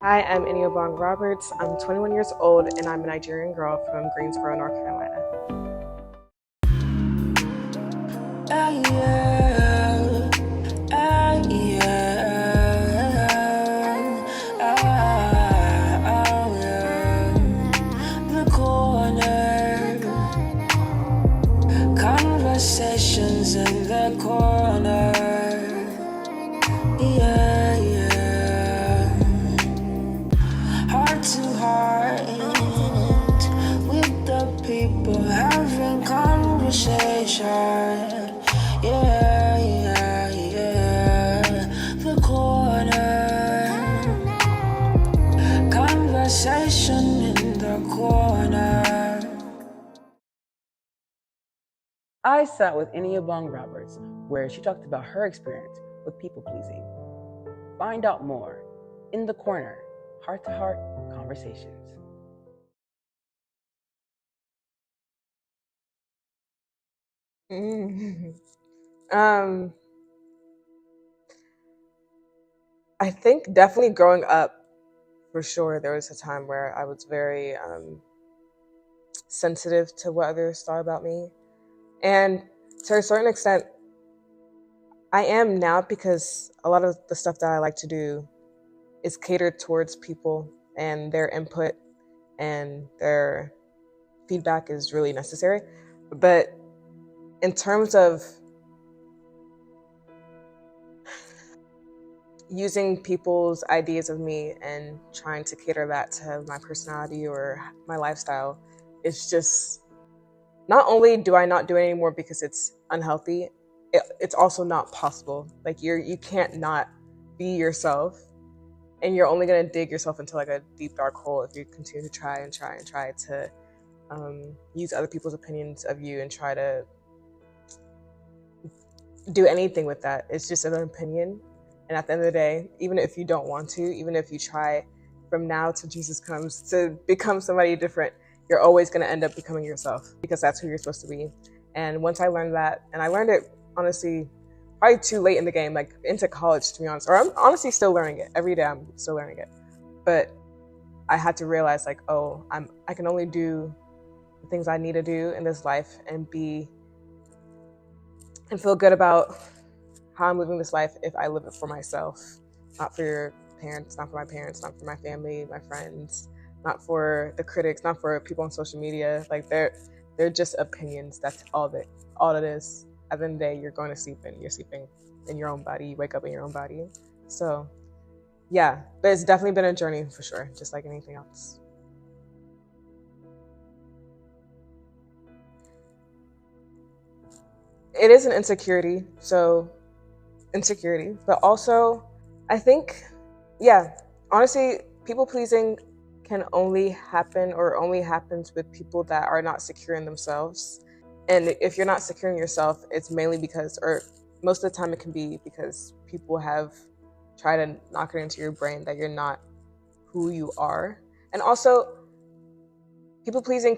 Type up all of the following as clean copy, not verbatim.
Hi, I'm Iniobong Roberts. I'm 21 years old and I'm a Nigerian girl from Greensboro, North Carolina. The corner, conversations in the corner. Yeah, yeah. Heart to heart with the people having conversation. Yeah, yeah, yeah. The corner, conversation in the corner. I sat with Iniobong Roberts, where she talked about her experience with people pleasing. Find out more in the corner, heart to heart conversations. um, I think definitely growing up, for sure, there was a time where I was very sensitive to what others thought about me. And to a certain extent, I am now because a lot of the stuff that I like to do is catered towards people and their input and their feedback is really necessary. But in terms of using people's ideas of me and trying to cater that to my personality or my lifestyle, it's just, not only do I not do it anymore because it's unhealthy, it's also not possible. Like you can't not be yourself, and you're only gonna dig yourself into like a deep dark hole if you continue to try and try and try to use other people's opinions of you and try to do anything with that. It's just an opinion. And at the end of the day, even if you don't want to, even if you try from now till Jesus comes to become somebody different, you're always going to end up becoming yourself because that's who you're supposed to be. And once I learned that, and I learned it honestly probably too late in the game, like into college to be honest, or I'm honestly still learning it. Every day I'm still learning it. But I had to realize like, oh, I can only do the things I need to do in this life and feel good about how I'm living this life if I live it for myself, not for your parents, not for my parents, not for my family, my friends, not for the critics, not for people on social media. Like they're just opinions. That's all it is. At the end of the day, you're going to sleep and you're sleeping in your own body. You wake up in your own body. So yeah, but it's definitely been a journey for sure, just like anything else. It is an insecurity. So insecurity, but also I think, yeah, honestly, people pleasing can only happen or only happens with people that are not secure in themselves. And if you're not secure in yourself, it's mainly because, or most of the time, it can be because people have tried to knock it into your brain that you're not who you are. And also, people pleasing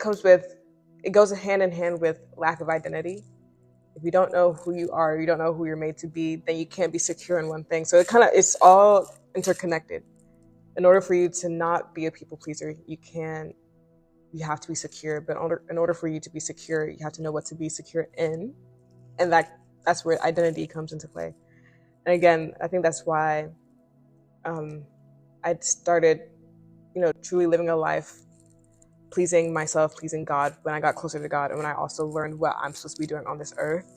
it goes hand in hand with lack of identity. If you don't know who you are, you don't know who you're made to be, then you can't be secure in one thing. So it's all interconnected. In order for you to not be a people pleaser, you have to be secure. But in order for you to be secure, you have to know what to be secure in. And that's where identity comes into play. And again, I think that's why I started, truly living a life pleasing myself, pleasing God when I got closer to God, and when I also learned what I'm supposed to be doing on this earth.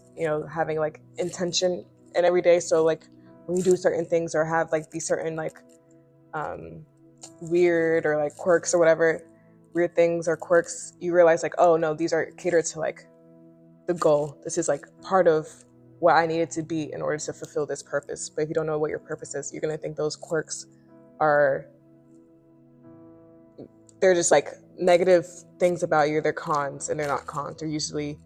Having like intention in every day. So like when you do certain things or have like these certain like um, weird or like quirks or whatever, weird things or quirks, you realize like, oh no, these are catered to like the goal. This is like part of what I needed to be in order to fulfill this purpose. But if you don't know what your purpose is, you're gonna think those quirks are they're just like negative things about you. They're cons, and they're not cons. They're usually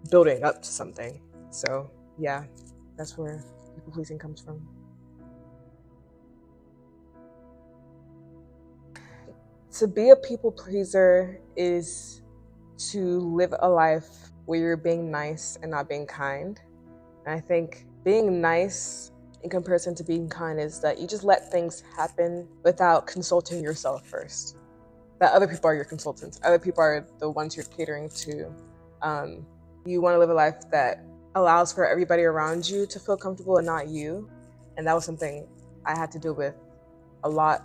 building up to something. So yeah, that's where people pleasing comes from. To be a people pleaser is to live a life where you're being nice and not being kind. And I think being nice in comparison to being kind is that you just let things happen without consulting yourself first. That other people are your consultants. Other people are the ones you're catering to. You want to live a life that allows for everybody around you to feel comfortable and not you. And that was something I had to deal with a lot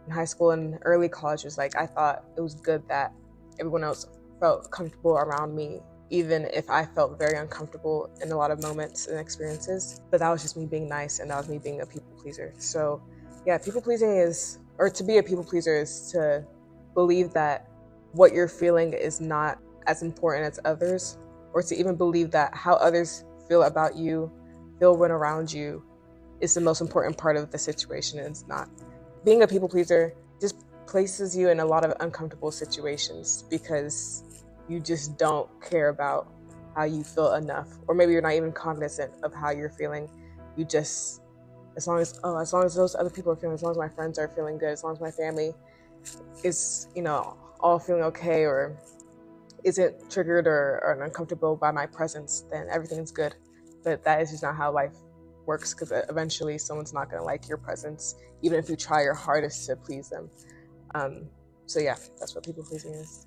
in high school and early college. Was like I thought it was good that everyone else felt comfortable around me, even if I felt very uncomfortable in a lot of moments and experiences. But that was just me being nice, and that was me being a people pleaser. So yeah, people pleasing is, or to be a people pleaser is to believe that what you're feeling is not as important as others, or to even believe that how others feel about you, feel when around you, is the most important part of the situation. And it's not. Being a people pleaser just places you in a lot of uncomfortable situations because you just don't care about how you feel enough, or maybe you're not even cognizant of how you're feeling. You just, as long as those other people are feeling, as long as my friends are feeling good, as long as my family is, all feeling okay, or isn't triggered or uncomfortable by my presence, then everything's good. But that is just not how life works, because eventually someone's not going to like your presence, even if you try your hardest to please them. So yeah, that's what people pleasing is.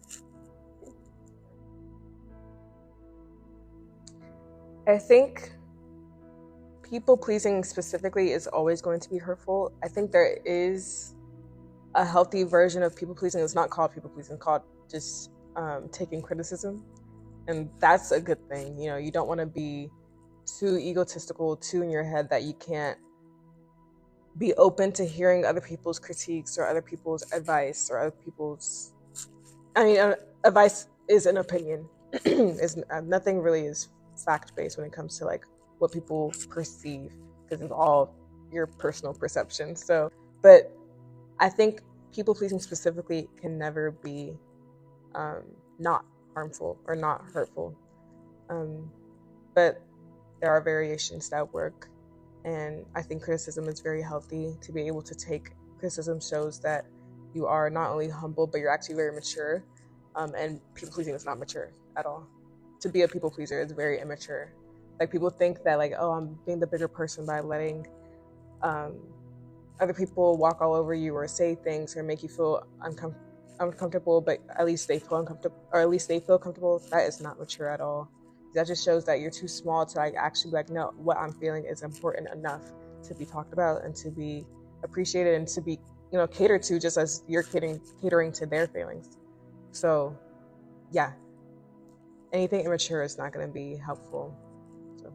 I think people pleasing specifically is always going to be hurtful. I think there is a healthy version of people pleasing. It's not called people pleasing, it's called just taking criticism. And that's a good thing. You don't want to be too egotistical, too in your head that you can't be open to hearing other people's critiques or other people's advice or other people's, advice is an opinion. Nothing really is fact-based when it comes to like what people perceive, because it's all your personal perception. So, but I think people pleasing specifically can never be not harmful or not hurtful. But there are variations that work. And I think criticism is very healthy. To be able to take criticism shows that you are not only humble, but you're actually very mature. And people pleasing is not mature at all. To be a people pleaser is very immature. Like, people think that like, oh, I'm being the bigger person by letting other people walk all over you or say things or make you feel uncomfortable, but at least they feel uncomfortable, or at least they feel comfortable. That is not mature at all. That just shows that you're too small to like actually be like, no, what I'm feeling is important enough to be talked about and to be appreciated and to be, catered to, just as you're catering to their feelings. So yeah, anything immature is not going to be helpful. So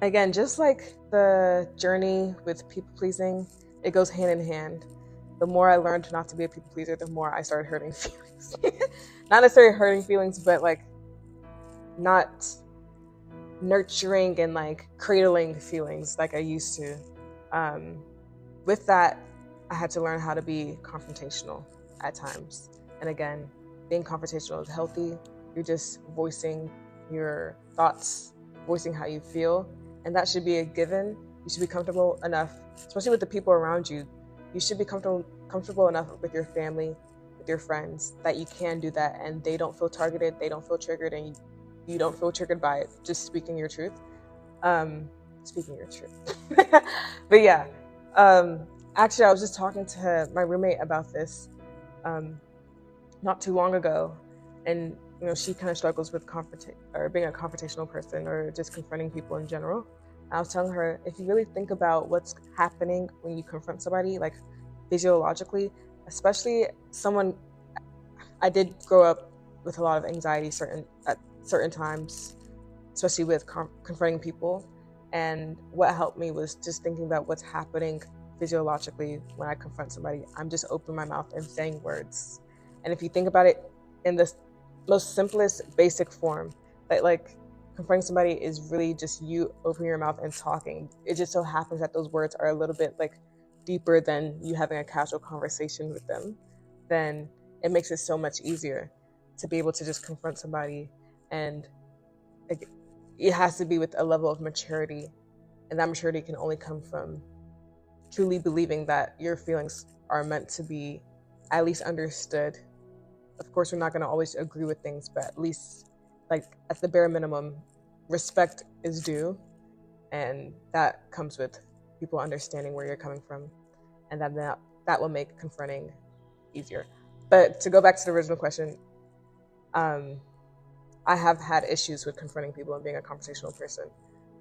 again, just like the journey with people pleasing, it goes hand in hand. The more I learned not to be a people pleaser, the more I started hurting feelings. Not necessarily hurting feelings, but like not nurturing and like cradling feelings like I used to. With that, I had to learn how to be confrontational at times. And again, being confrontational is healthy. You're just voicing your thoughts, voicing how you feel, and that should be a given. You should be comfortable enough, especially with the people around you. You should be comfortable enough with your family, with your friends, that you can do that, and they don't feel targeted, they don't feel triggered, and you don't feel triggered by just speaking your truth. But yeah, actually, I was just talking to my roommate about this not too long ago, and she kind of struggles with being a confrontational person, or just confronting people in general. I was telling her, if you really think about what's happening when you confront somebody, like physiologically, especially someone, I did grow up with a lot of anxiety at certain times, especially with confronting people. And what helped me was just thinking about what's happening physiologically when I confront somebody. I'm just opening my mouth and saying words. And if you think about it in the most simplest, basic form, that like confronting somebody is really just you opening your mouth and talking. It just so happens that those words are a little bit like deeper than you having a casual conversation with them. Then it makes it so much easier to be able to just confront somebody. And it has to be with a level of maturity, and that maturity can only come from truly believing that your feelings are meant to be at least understood. Of course, we're not going to always agree with things, but at least, like, at the bare minimum, respect is due, and that comes with people understanding where you're coming from, and that will make confronting easier. But to go back to the original question, I have had issues with confronting people and being a conversational person,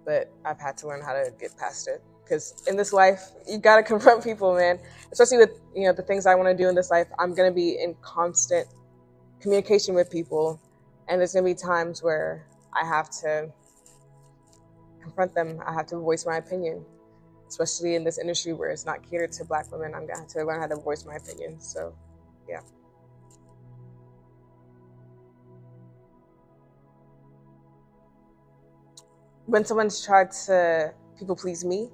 but I've had to learn how to get past it. Because in this life, you gotta confront people, man. Especially with the things I want to do in this life. I'm gonna be in constant communication with people, and there's gonna be times where I have to confront them. I have to voice my opinion, especially in this industry where it's not catered to Black women. I'm gonna have to learn how to voice my opinion. So, yeah. When someone's tried to people please me,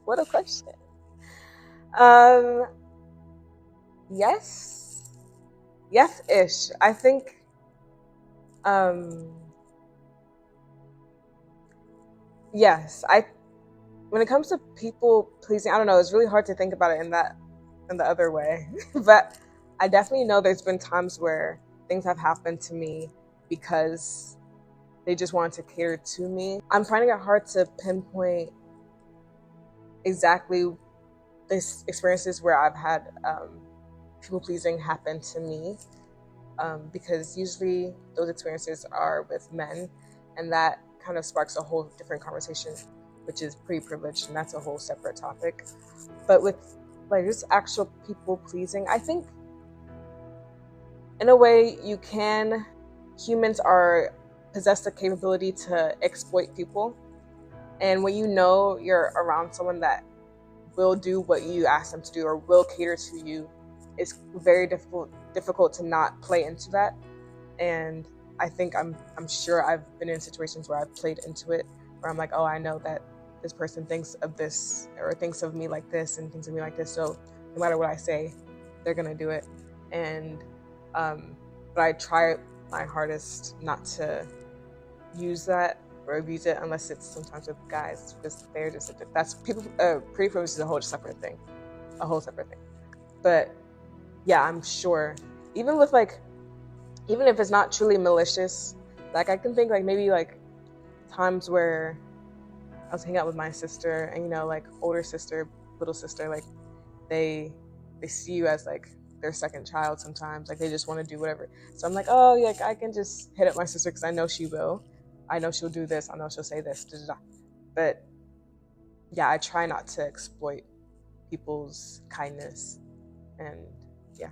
what a question. Yes-ish. I think, yes. When it comes to people pleasing, I don't know. It's really hard to think about it in the other way, but I definitely know there's been times where things have happened to me because they just wanted to cater to me. I'm finding it hard to pinpoint exactly this experiences where I've had people pleasing happen to me, because usually those experiences are with men, and that kind of sparks a whole different conversation, which is pretty privileged, and that's a whole separate topic. But with like just actual people pleasing, I think in a way humans are possess the capability to exploit people, and when you're around someone that will do what you ask them to do or will cater to you, it's very difficult to not play into that. And I think I'm sure I've been in situations where I've played into it, where I'm like, oh, I know that this person thinks of this or thinks of me like this and thinks of me like this, so no matter what I say, they're gonna do it. And but I try my hardest not to use that or abuse it, unless it's sometimes with guys, because they're just that's people. Pretty privilege is a whole separate thing. But yeah, I'm sure even if it's not truly malicious, like I can think like maybe like times where I was hanging out with my sister, and like older sister, little sister, like they see you as like their second child sometimes, like they just want to do whatever. So I'm like, oh yeah, I can just hit up my sister because I know she will. I know she'll do this. I know she'll say this. Da, da, da. But yeah, I try not to exploit people's kindness. And yeah.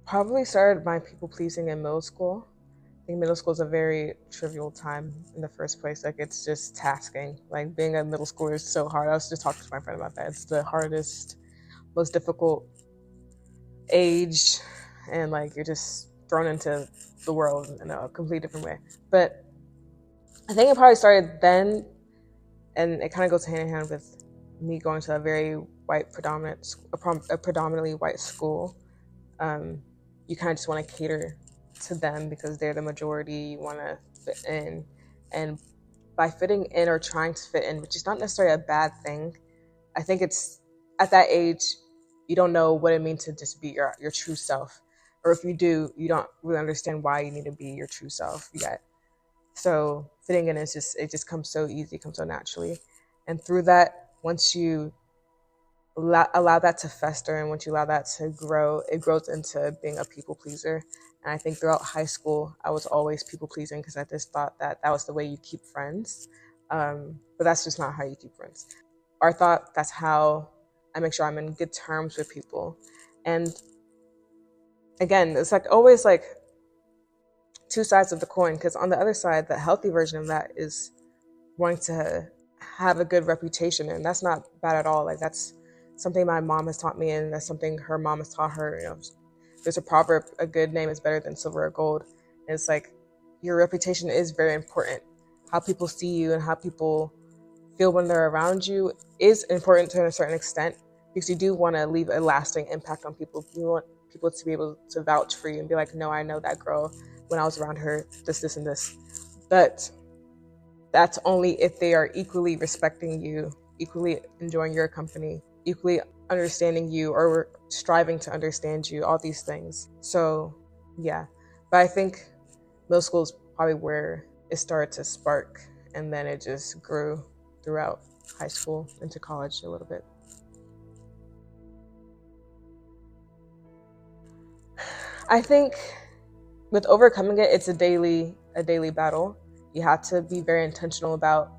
Probably started my people pleasing in middle school. I think middle school is a very trivial time in the first place. Like it's just tasking. Like being a middle schooler is so hard. I was just talking to my friend about that. It's the hardest, most difficult age, and like you're just thrown into the world in a completely different way. But I think it probably started then, and it kind of goes hand in hand with me going to a very predominantly white school. You kind of just want to cater to them because they're the majority. You want to fit in, and by fitting in or trying to fit in, which is not necessarily a bad thing, I think it's at that age you don't know what it means to just be your true self, or if you do, you don't really understand why you need to be your true self yet. So fitting in it just comes so easy, comes so naturally, and through that, once you allow that to fester, and once you allow that to grow, it grows into being a people pleaser. And I think throughout high school, I was always people pleasing because I just thought that was the way you keep friends. But that's just not how you keep friends. Or I thought that's how I make sure I'm in good terms with people. And again, it's like always like two sides of the coin, because on the other side, the healthy version of that is wanting to have a good reputation, and that's not bad at all. Like that's something my mom has taught me, and that's something her mom has taught her. There's a proverb: a good name is better than silver or gold. And it's like your reputation is very important. How people see you and how people feel when they're around you is important to a certain extent, because you do want to leave a lasting impact on people. You want people to be able to vouch for you and be like, no, I know that girl when I was around her, this, and this. But that's only if they are equally respecting you, equally enjoying your company, equally understanding you or striving to understand you, all these things. So yeah, but I think middle school is probably where it started to spark, and then it just grew throughout high school into college a little bit. I think with overcoming it, it's a daily battle. You have to be very intentional about,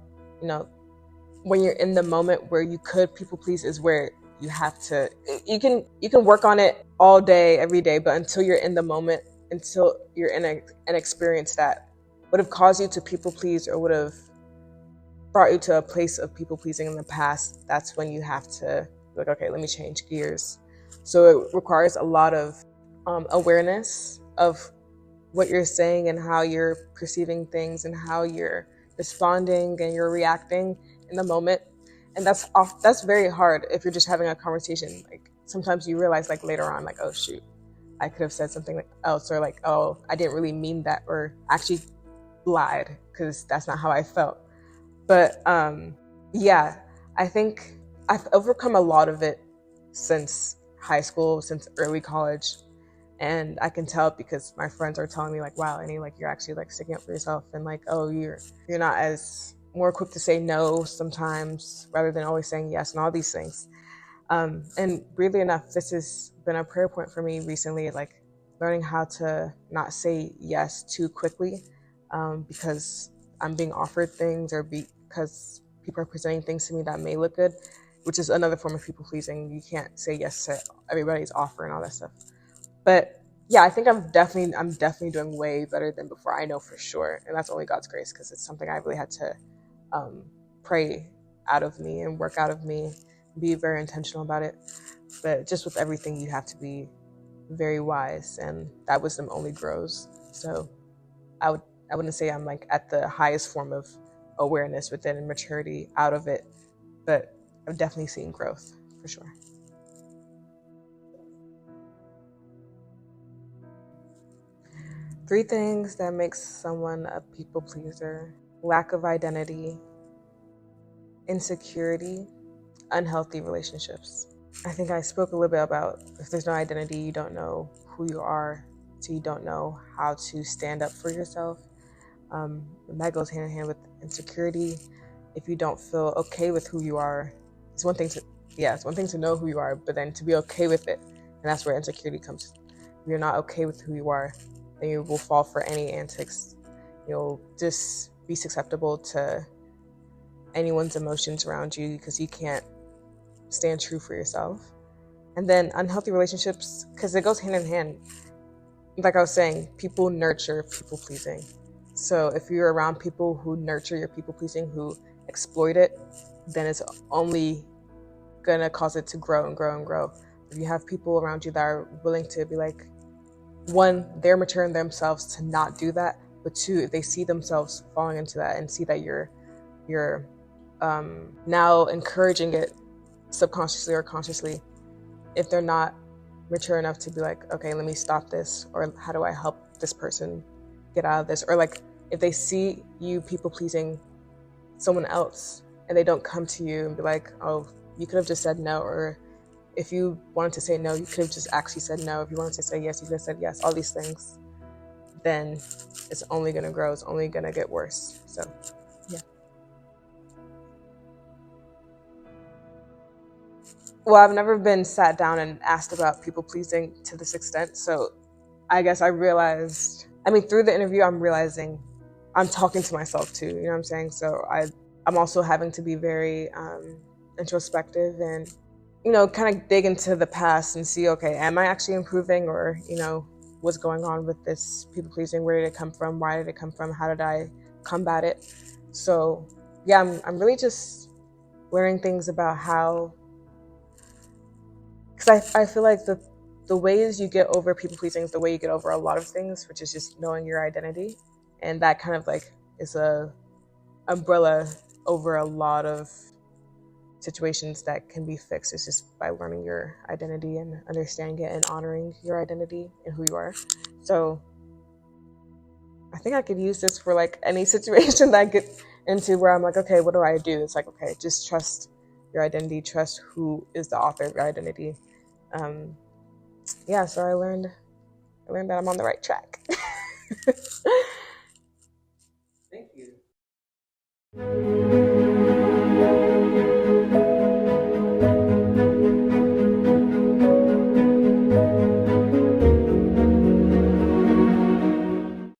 when you're in the moment where you could people please is where you have to, you can work on it all day, every day, but until you're in the moment, until you're in an experience that would have caused you to people please or would have brought you to a place of people pleasing in the past, that's when you have to be like, okay, let me change gears. So it requires a lot of awareness of what you're saying and how you're perceiving things and how you're responding and you're reacting in the moment. And that's very hard if you're just having a conversation. Like sometimes you realize like later on, like, oh shoot, I could have said something else, or like, oh, I didn't really mean that, or actually lied because that's not how I felt. But yeah, I think I've overcome a lot of it since high school, since early college. And I can tell because my friends are telling me like, wow, Annie, like you're actually like sticking up for yourself, and like, oh, you're not as more quick to say no sometimes rather than always saying yes, and all these things. And weirdly enough, this has been a prayer point for me recently, like learning how to not say yes too quickly, because I'm being offered things or because people are presenting things to me that may look good, which is another form of people pleasing. You can't say yes to everybody's offer and all that stuff. But yeah, I think I'm definitely doing way better than before. I know for sure, and that's only God's grace, because it's something I really had to pray out of me and work out of me, be very intentional about it. But just with everything, you have to be very wise, and that wisdom only grows. So I wouldn't say I'm like at the highest form of awareness within and maturity out of it, but I've definitely seen growth for sure. Three things that makes someone a people pleaser: lack of identity, insecurity, unhealthy relationships. I think I spoke a little bit about if there's no identity, you don't know who you are, so you don't know how to stand up for yourself. And that goes hand in hand with insecurity. If you don't feel okay with who you are, it's one thing to know who you are, but then to be okay with it, and that's where insecurity comes. If you're not okay with who you are, then you will fall for any antics. You'll just be susceptible to anyone's emotions around you because you can't stand true for yourself. And then unhealthy relationships, because it goes hand in hand. Like I was saying, people nurture people pleasing. So if you're around people who nurture your people pleasing, who exploit it, then it's only gonna cause it to grow and grow and grow. If you have people around you that are willing to be like, one, they're maturing themselves to not do that, but two, if they see themselves falling into that and see that you're now encouraging it subconsciously or consciously, if they're not mature enough to be like, okay, let me stop this, or how do I help this person get out of this, or like if they see you people pleasing someone else and they don't come to you and be like, oh, you could have just said no, or if you wanted to say no, you could have just actually said no. If you wanted to say yes, you could have said yes, all these things, then it's only going to grow. It's only going to get worse. So, yeah. Well, I've never been sat down and asked about people pleasing to this extent. So I guess I realized, through the interview, I'm realizing I'm talking to myself too. You know what I'm saying? So I'm also having to be very introspective and, kind of dig into the past and see, okay, am I actually improving, or, what's going on with this people pleasing? Where did it come from? Why did it come from? How did I combat it? So yeah, I'm really just learning things about how, because I feel like the ways you get over people pleasing is the way you get over a lot of things, which is just knowing your identity. And that kind of like is a umbrella over a lot of situations that can be fixed. It's just by learning your identity and understanding it and honoring your identity and who you are. So I think I could use this for like any situation that I get into where I'm like, okay, what do I do? It's like, okay, just trust your identity, trust who is the author of your identity. Yeah, so I learned that I'm on the right track. Thank you.